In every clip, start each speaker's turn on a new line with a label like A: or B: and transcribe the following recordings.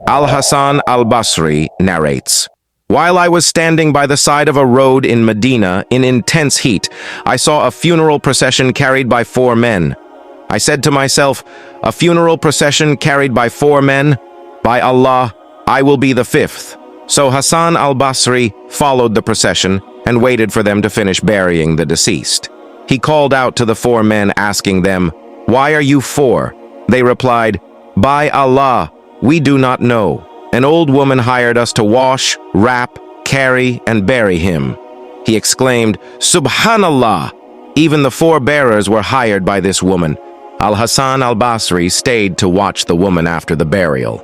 A: Al-Hassan al-Basri narrates, "While I was standing by the side of a road in Medina in intense heat, I saw a funeral procession carried by 4 men. I said to myself, a funeral procession carried by 4 men? By Allah, I will be the 5th. So Hassan al-Basri followed the procession and waited for them to finish burying the deceased. He called out to the 4 men, asking them, 'Why are you 4?' They replied, 'By Allah, we do not know. An old woman hired us to wash, wrap, carry, and bury him.' He exclaimed, 'Subhanallah!' Even the 4 bearers were hired by this woman. Al-Hassan al-Basri stayed to watch the woman after the burial.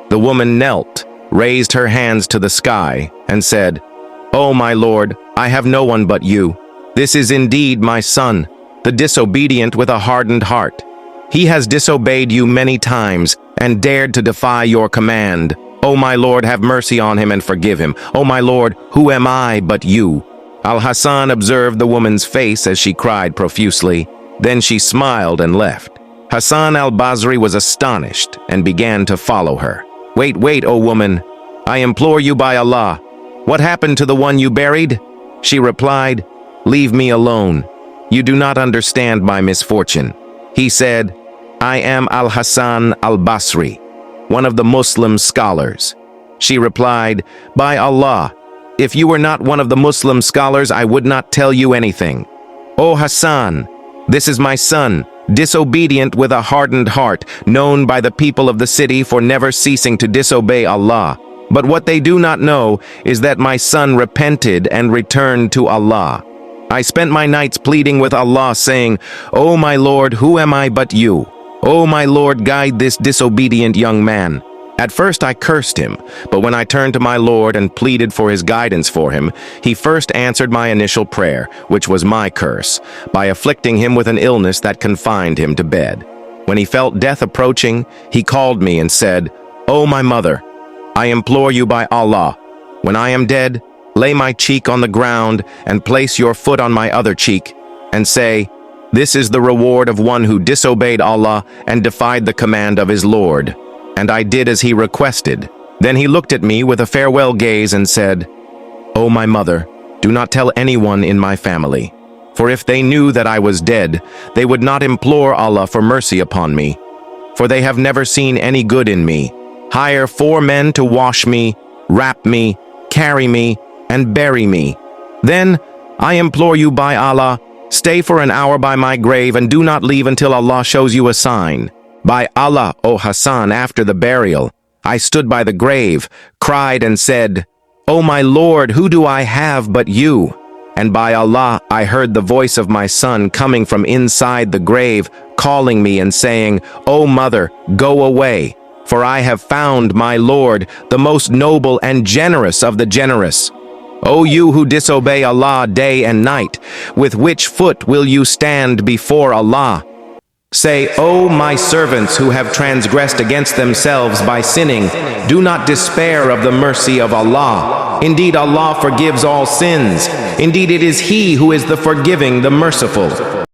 A: The woman knelt, raised her hands to the sky, and said, 'O my Lord, I have no one but you. This is indeed my son, the disobedient with a hardened heart. He has disobeyed you many times and dared to defy your command. O my Lord, have mercy on him and forgive him. O my Lord, who am I but you?' Al-Hassan observed the woman's face as she cried profusely. Then she smiled and left. Hassan al-Basri was astonished and began to follow her. 'Wait, O woman, I implore you by Allah. What happened to the one you buried?' She replied, 'Leave me alone. You do not understand my misfortune.' He said, 'I am Al-Hassan al-Basri, one of the Muslim scholars.' She replied, 'By Allah, if you were not one of the Muslim scholars, I would not tell you anything. O Hassan, this is my son, disobedient with a hardened heart, known by the people of the city for never ceasing to disobey Allah. But what they do not know is that my son repented and returned to Allah. I spent my nights pleading with Allah, saying, O my Lord, who am I but you? O my Lord, guide this disobedient young man. At first I cursed him, but when I turned to my Lord and pleaded for his guidance for him, he first answered my initial prayer, which was my curse, by afflicting him with an illness that confined him to bed. When he felt death approaching, he called me and said, O my mother, I implore you by Allah, when I am dead, lay my cheek on the ground and place your foot on my other cheek, and say, this is the reward of one who disobeyed Allah and defied the command of his Lord. And I did as he requested. Then he looked at me with a farewell gaze and said, O my mother, do not tell anyone in my family. For if they knew that I was dead, they would not implore Allah for mercy upon me. For they have never seen any good in me. Hire 4 men to wash me, wrap me, carry me, and bury me. Then, I implore you by Allah, stay for an hour by my grave and do not leave until Allah shows you a sign. By Allah, O Hassan, after the burial, I stood by the grave, cried and said, O my Lord, who do I have but you? And by Allah, I heard the voice of my son coming from inside the grave, calling me and saying, O mother, go away, for I have found my Lord, the most noble and generous of the generous. O you who disobey Allah day and night, with which foot will you stand before Allah? Say, O my servants who have transgressed against themselves by sinning, do not despair of the mercy of Allah. Indeed, Allah forgives all sins. Indeed, it is He who is the forgiving, the merciful.